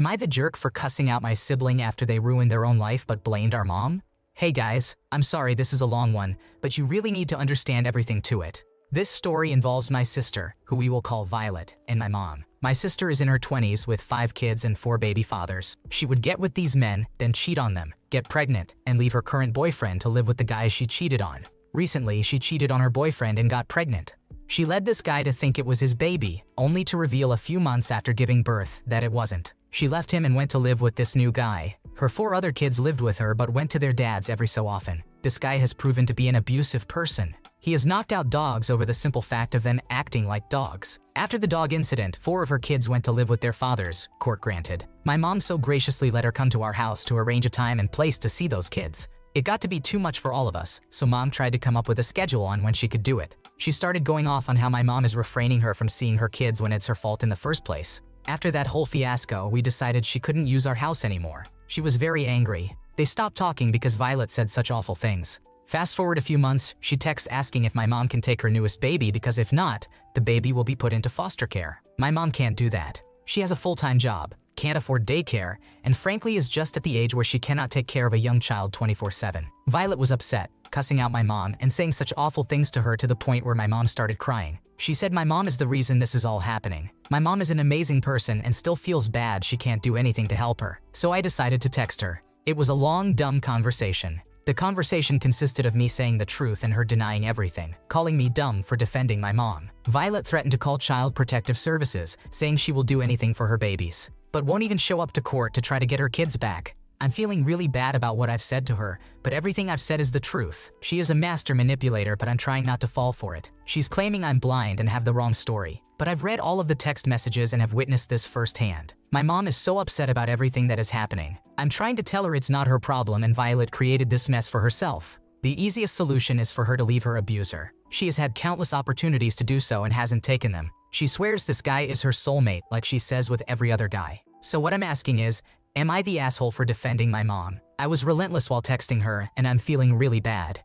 Am I the jerk for cussing out my sibling after they ruined their own life but blamed our mom? Hey guys, I'm sorry this is a long one, but you really need to understand everything to it. This story involves my sister, who we will call Violet, and my mom. My sister is in her 20s with 5 kids and 4 baby fathers. She would get with these men, then cheat on them, get pregnant, and leave her current boyfriend to live with the guy she cheated on. Recently, she cheated on her boyfriend and got pregnant. She led this guy to think it was his baby, only to reveal a few months after giving birth that it wasn't. She left him and went to live with this new guy. Her 4 other kids lived with her but went to their dads every so often. This guy has proven to be an abusive person. He has knocked out dogs over the simple fact of them acting like dogs. After the dog incident, 4 of her kids went to live with their fathers, court granted. My mom so graciously let her come to our house to arrange a time and place to see those kids. It got to be too much for all of us, so mom tried to come up with a schedule on when she could do it. She started going off on how my mom is refraining her from seeing her kids when it's her fault in the first place. After that whole fiasco, we decided she couldn't use our house anymore. She was very angry. They stopped talking because Violet said such awful things. Fast forward a few months, she texts asking if my mom can take her newest baby because if not, the baby will be put into foster care. My mom can't do that. She has a full-time job, can't afford daycare, and frankly is just at the age where she cannot take care of a young child 24/7. Violet was upset, cussing out my mom and saying such awful things to her to the point where my mom started crying. She said my mom is the reason this is all happening. My mom is an amazing person and still feels bad she can't do anything to help her. So I decided to text her. It was a long, dumb conversation. The conversation consisted of me saying the truth and her denying everything, calling me dumb for defending my mom. Violet threatened to call Child Protective Services, saying she will do anything for her babies, but won't even show up to court to try to get her kids back. I'm feeling really bad about what I've said to her, but everything I've said is the truth. She is a master manipulator, but I'm trying not to fall for it. She's claiming I'm blind and have the wrong story, but I've read all of the text messages and have witnessed this firsthand. My mom is so upset about everything that is happening. I'm trying to tell her it's not her problem and Violet created this mess for herself. The easiest solution is for her to leave her abuser. She has had countless opportunities to do so and hasn't taken them. She swears this guy is her soulmate like she says with every other guy. So what I'm asking is, am I the asshole for defending my mom? I was relentless while texting her, and I'm feeling really bad.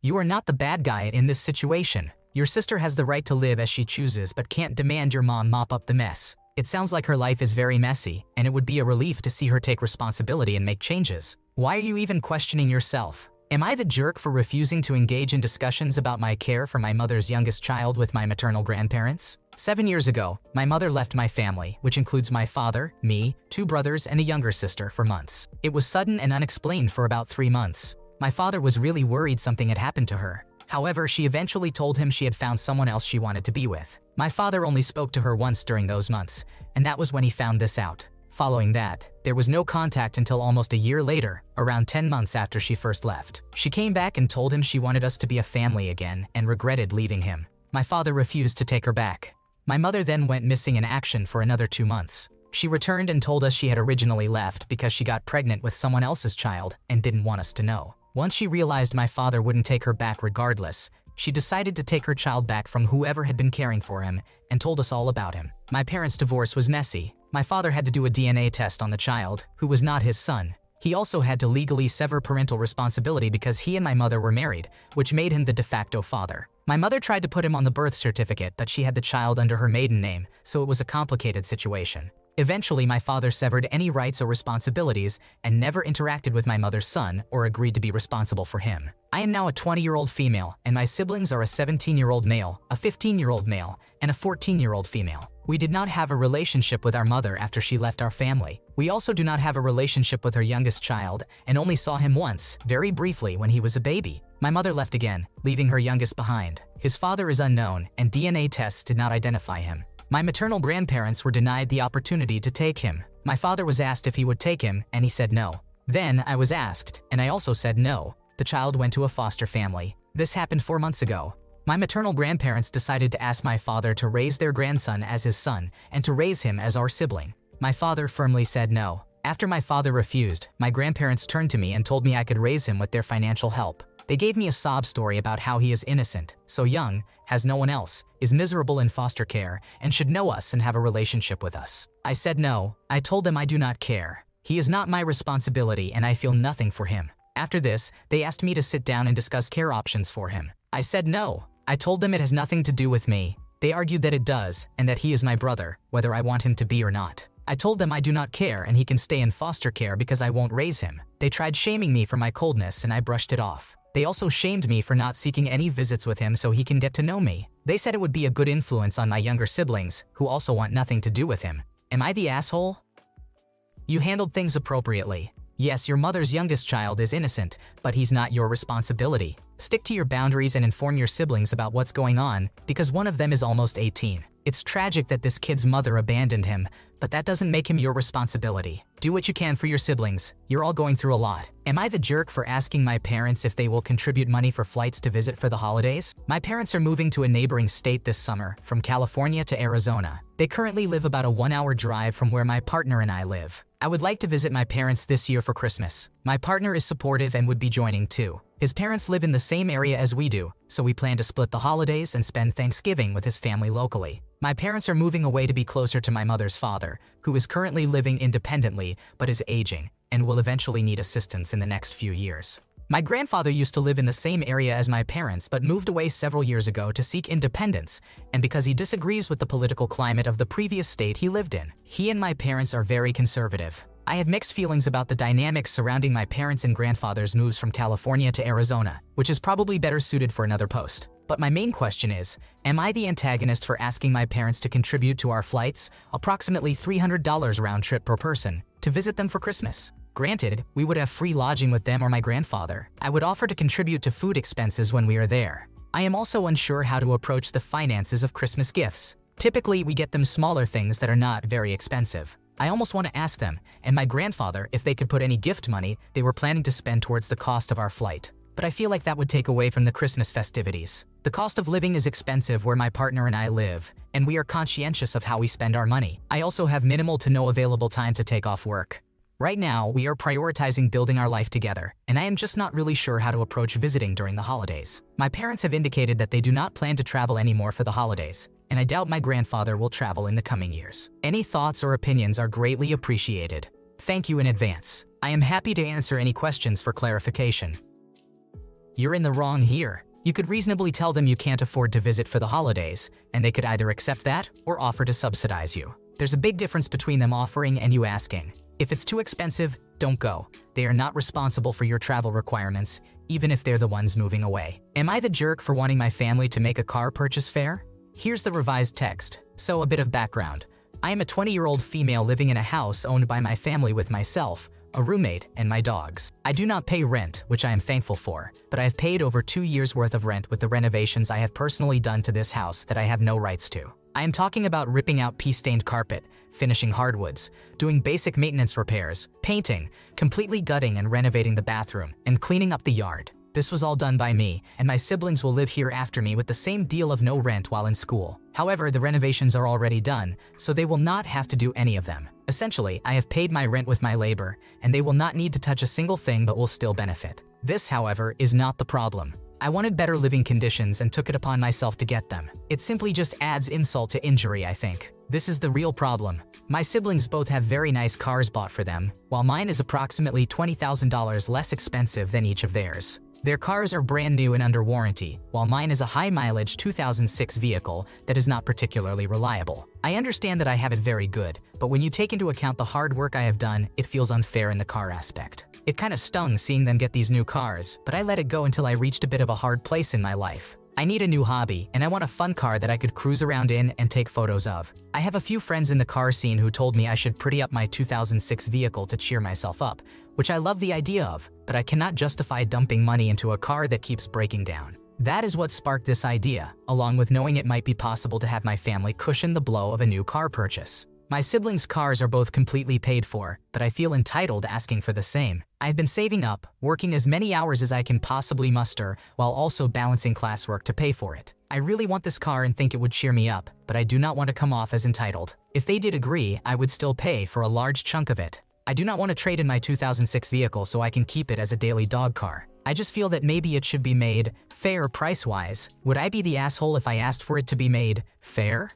You are not the bad guy in this situation. Your sister has the right to live as she chooses but can't demand your mom mop up the mess. It sounds like her life is very messy, and it would be a relief to see her take responsibility and make changes. Why are you even questioning yourself? Am I the jerk for refusing to engage in discussions about my care for my mother's youngest child with my maternal grandparents? 7 years ago, my mother left my family, which includes my father, me, 2 brothers, and a younger sister, for months. It was sudden and unexplained for about 3 months. My father was really worried something had happened to her. However, she eventually told him she had found someone else she wanted to be with. My father only spoke to her once during those months, and that was when he found this out. Following that, there was no contact until almost a year later, around 10 months after she first left. She came back and told him she wanted us to be a family again and regretted leaving him. My father refused to take her back. My mother then went missing in action for another 2 months. She returned and told us she had originally left because she got pregnant with someone else's child and didn't want us to know. Once she realized my father wouldn't take her back regardless, she decided to take her child back from whoever had been caring for him and told us all about him. My parents' divorce was messy. My father had to do a DNA test on the child, who was not his son. He also had to legally sever parental responsibility because he and my mother were married, which made him the de facto father. My mother tried to put him on the birth certificate, but she had the child under her maiden name, so it was a complicated situation. Eventually, my father severed any rights or responsibilities and never interacted with my mother's son or agreed to be responsible for him. I am now a 20-year-old female, and my siblings are a 17-year-old male, a 15-year-old male, and a 14-year-old female. We did not have a relationship with our mother after she left our family. We also do not have a relationship with her youngest child and only saw him once, very briefly, when he was a baby. My mother left again, leaving her youngest behind. His father is unknown, and DNA tests did not identify him. My maternal grandparents were denied the opportunity to take him. My father was asked if he would take him, and he said no. Then I was asked, and I also said no. The child went to a foster family. This happened 4 months ago. My maternal grandparents decided to ask my father to raise their grandson as his son and to raise him as our sibling. My father firmly said no. After my father refused, my grandparents turned to me and told me I could raise him with their financial help. They gave me a sob story about how he is innocent, so young, has no one else, is miserable in foster care, and should know us and have a relationship with us. I said no. I told them I do not care. He is not my responsibility and I feel nothing for him. After this, they asked me to sit down and discuss care options for him. I said no. I told them it has nothing to do with me. They argued that it does, and that he is my brother, whether I want him to be or not. I told them I do not care and he can stay in foster care because I won't raise him. They tried shaming me for my coldness and I brushed it off. They also shamed me for not seeking any visits with him so he can get to know me. They said it would be a good influence on my younger siblings, who also want nothing to do with him. Am I the asshole? You handled things appropriately. Yes, your mother's youngest child is innocent, but he's not your responsibility. Stick to your boundaries and inform your siblings about what's going on, because one of them is almost 18. It's tragic that this kid's mother abandoned him, but that doesn't make him your responsibility. Do what you can for your siblings. You're all going through a lot. Am I the jerk for asking my parents if they will contribute money for flights to visit for the holidays? My parents are moving to a neighboring state this summer, from California to Arizona. They currently live about a 1-hour drive from where my partner and I live. I would like to visit my parents this year for Christmas. My partner is supportive and would be joining too. His parents live in the same area as we do, so we plan to split the holidays and spend Thanksgiving with his family locally. My parents are moving away to be closer to my mother's father, who is currently living independently but is aging and will eventually need assistance in the next few years. My grandfather used to live in the same area as my parents but moved away several years ago to seek independence, and because he disagrees with the political climate of the previous state he lived in. He and my parents are very conservative. I have mixed feelings about the dynamics surrounding my parents' and grandfather's moves from California to Arizona, which is probably better suited for another post. But my main question is, am I the antagonist for asking my parents to contribute to our flights, approximately $300 round trip per person, to visit them for Christmas? Granted, we would have free lodging with them or my grandfather. I would offer to contribute to food expenses when we are there. I am also unsure how to approach the finances of Christmas gifts. Typically, we get them smaller things that are not very expensive. I almost want to ask them, and my grandfather, if they could put any gift money they were planning to spend towards the cost of our flight. But I feel like that would take away from the Christmas festivities. The cost of living is expensive where my partner and I live, and we are conscientious of how we spend our money. I also have minimal to no available time to take off work. Right now, we are prioritizing building our life together, and I am just not really sure how to approach visiting during the holidays. My parents have indicated that they do not plan to travel anymore for the holidays, and I doubt my grandfather will travel in the coming years. Any thoughts or opinions are greatly appreciated. Thank you in advance. I am happy to answer any questions for clarification. You're in the wrong here. You could reasonably tell them you can't afford to visit for the holidays, and they could either accept that or offer to subsidize you. There's a big difference between them offering and you asking. If it's too expensive, don't go. They are not responsible for your travel requirements, even if they're the ones moving away. Am I the jerk for wanting my family to make a car purchase fair? Here's the revised text. So a bit of background. I am a 20-year-old female living in a house owned by my family with myself, a roommate, and my dogs. I do not pay rent, which I am thankful for, but I have paid over 2 years' worth of rent with the renovations I have personally done to this house that I have no rights to. I am talking about ripping out pea-stained carpet, finishing hardwoods, doing basic maintenance repairs, painting, completely gutting and renovating the bathroom, and cleaning up the yard. This was all done by me, and my siblings will live here after me with the same deal of no rent while in school. However, the renovations are already done, so they will not have to do any of them. Essentially, I have paid my rent with my labor, and they will not need to touch a single thing but will still benefit. This, however, is not the problem. I wanted better living conditions and took it upon myself to get them. It simply just adds insult to injury, I think. This is the real problem. My siblings both have very nice cars bought for them, while mine is approximately $20,000 less expensive than each of theirs. Their cars are brand new and under warranty, while mine is a high-mileage 2006 vehicle that is not particularly reliable. I understand that I have it very good, but when you take into account the hard work I have done, it feels unfair in the car aspect. It kinda stung seeing them get these new cars, but I let it go until I reached a bit of a hard place in my life. I need a new hobby, and I want a fun car that I could cruise around in and take photos of. I have a few friends in the car scene who told me I should pretty up my 2006 vehicle to cheer myself up, which I love the idea of, but I cannot justify dumping money into a car that keeps breaking down. That is what sparked this idea, along with knowing it might be possible to have my family cushion the blow of a new car purchase. My siblings' cars are both completely paid for, but I feel entitled asking for the same. I've been saving up, working as many hours as I can possibly muster, while also balancing classwork to pay for it. I really want this car and think it would cheer me up, but I do not want to come off as entitled. If they did agree, I would still pay for a large chunk of it. I do not want to trade in my 2006 vehicle so I can keep it as a daily dog car. I just feel that maybe it should be made fair price-wise. Would I be the asshole if I asked for it to be made fair?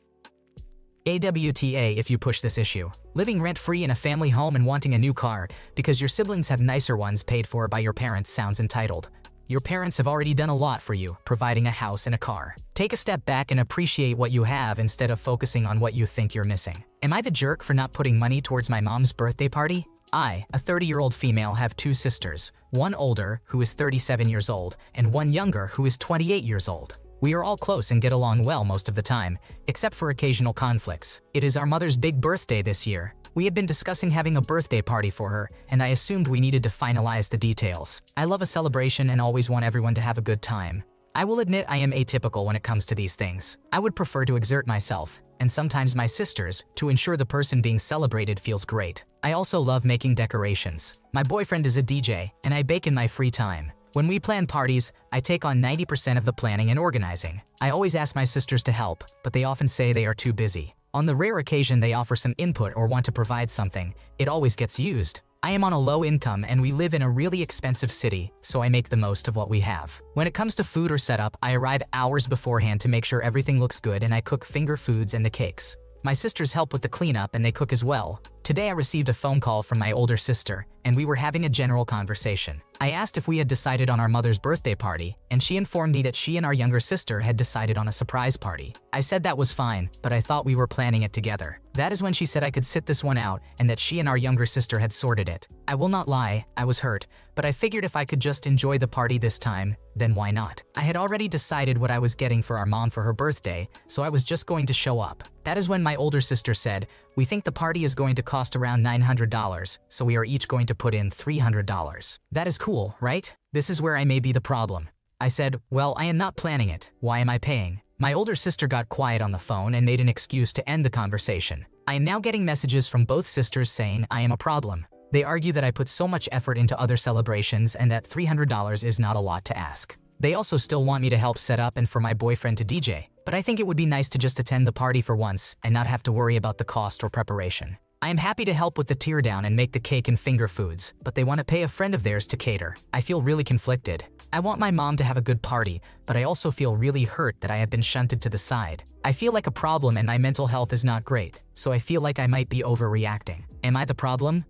AWTA if you push this issue. Living rent-free in a family home and wanting a new car because your siblings have nicer ones paid for by your parents sounds entitled. Your parents have already done a lot for you, providing a house and a car. Take a step back and appreciate what you have instead of focusing on what you think you're missing. Am I the jerk for not putting money towards my mom's birthday party? I, a 30-year-old female, have two sisters, one older, who is 37 years old, and one younger, who is 28 years old. We are all close and get along well most of the time, except for occasional conflicts. It is our mother's big birthday this year. We had been discussing having a birthday party for her, and I assumed we needed to finalize the details. I love a celebration and always want everyone to have a good time. I will admit I am atypical when it comes to these things. I would prefer to exert myself, and sometimes my sisters, to ensure the person being celebrated feels great. I also love making decorations. My boyfriend is a DJ, and I bake in my free time. When we plan parties, I take on 90% of the planning and organizing. I always ask my sisters to help, but they often say they are too busy. On the rare occasion they offer some input or want to provide something, it always gets used. I am on a low income and we live in a really expensive city, so I make the most of what we have. When it comes to food or setup, I arrive hours beforehand to make sure everything looks good, and I cook finger foods and the cakes. My sisters help with the cleanup and they cook as well. Today I received a phone call from my older sister, and we were having a general conversation. I asked if we had decided on our mother's birthday party, and she informed me that she and our younger sister had decided on a surprise party. I said that was fine, but I thought we were planning it together. That is when she said I could sit this one out and that she and our younger sister had sorted it. I will not lie, I was hurt, but I figured if I could just enjoy the party this time, then why not? I had already decided what I was getting for our mom for her birthday, so I was just going to show up. That is when my older sister said, "We think the party is going to cost around $900, so we are each going to put in $300. That is cool, right? This is where I may be the problem." I said, "Well, I am not planning it. Why am I paying?" My older sister got quiet on the phone and made an excuse to end the conversation. I am now getting messages from both sisters saying I am a problem. They argue that I put so much effort into other celebrations and that $300 is not a lot to ask. They also still want me to help set up and for my boyfriend to DJ, but I think it would be nice to just attend the party for once and not have to worry about the cost or preparation. I am happy to help with the teardown and make the cake and finger foods, but they want to pay a friend of theirs to cater. I feel really conflicted. I want my mom to have a good party, but I also feel really hurt that I have been shunted to the side. I feel like a problem and my mental health is not great, so I feel like I might be overreacting. Am I the problem?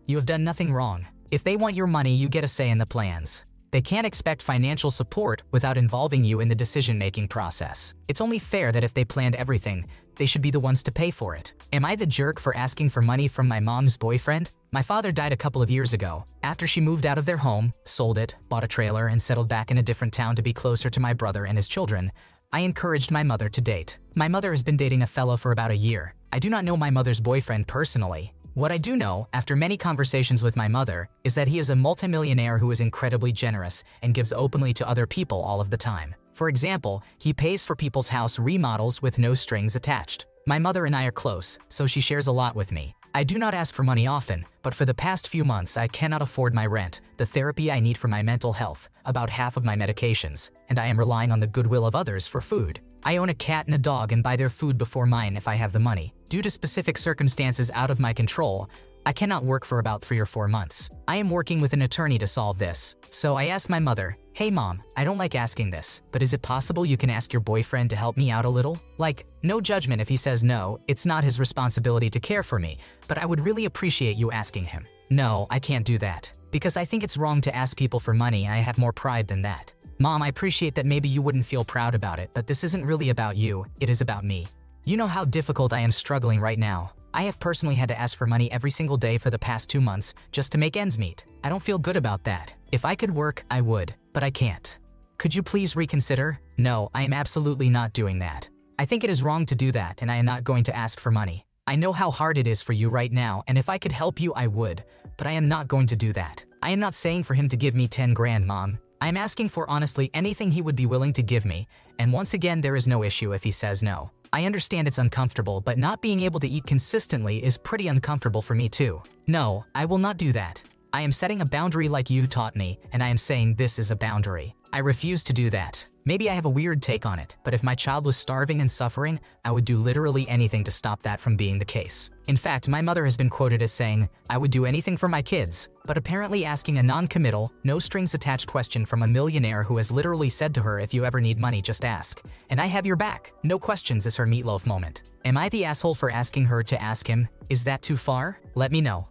You have done nothing wrong. If they want your money, you get a say in the plans. They can't expect financial support without involving you in the decision-making process. It's only fair that if they planned everything, they should be the ones to pay for it. Am I the jerk for asking for money from my mom's boyfriend? My father died a couple of years ago. After she moved out of their home, sold it, bought a trailer, and settled back in a different town to be closer to my brother and his children, I encouraged my mother to date. My mother has been dating a fellow for about a year. I do not know my mother's boyfriend personally. What I do know, after many conversations with my mother, is that he is a multimillionaire who is incredibly generous and gives openly to other people all of the time. For example, he pays for people's house remodels with no strings attached. My mother and I are close, so she shares a lot with me. I do not ask for money often, but for the past few months I cannot afford my rent, the therapy I need for my mental health, about half of my medications, and I am relying on the goodwill of others for food. I own a cat and a dog and buy their food before mine if I have the money. Due to specific circumstances out of my control, I cannot work for about 3 or 4 months. I am working with an attorney to solve this. So I asked my mother, "Hey mom, I don't like asking this, but is it possible you can ask your boyfriend to help me out a little? Like, no judgment if he says no, it's not his responsibility to care for me, but I would really appreciate you asking him." No, I can't do that. Because I think it's wrong to ask people for money. I have more pride than that. Mom, I appreciate that maybe you wouldn't feel proud about it, but this isn't really about you, it is about me. You know how difficult I am struggling right now. I have personally had to ask for money every single day for the past 2 months just to make ends meet. I don't feel good about that. If I could work, I would, but I can't. Could you please reconsider? No, I am absolutely not doing that. I think it is wrong to do that, and I am not going to ask for money. I know how hard it is for you right now, and if I could help you, I would, but I am not going to do that. I am not saying for him to give me 10 grand, Mom. I am asking for honestly anything he would be willing to give me, and once again there is no issue if he says no. I understand it's uncomfortable, but not being able to eat consistently is pretty uncomfortable for me too. No, I will not do that. I am setting a boundary like you taught me, and I am saying this is a boundary. I refuse to do that. Maybe I have a weird take on it, but if my child was starving and suffering, I would do literally anything to stop that from being the case. In fact, my mother has been quoted as saying, "I would do anything for my kids," but apparently asking a non-committal, no-strings-attached question from a millionaire who has literally said to her, "If you ever need money, just ask, and I have your back. No questions," is her meatloaf moment. Am I the asshole for asking her to ask him? Is that too far? Let me know.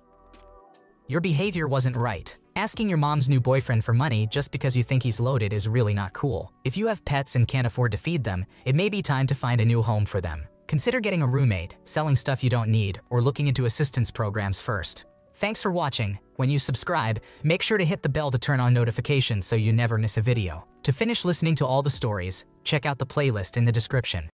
Your behavior wasn't right. Asking your mom's new boyfriend for money just because you think he's loaded is really not cool. If you have pets and can't afford to feed them, it may be time to find a new home for them. Consider getting a roommate, selling stuff you don't need, or looking into assistance programs first. Thanks for watching. When you subscribe, make sure to hit the bell to turn on notifications so you never miss a video. To finish listening to all the stories, check out the playlist in the description.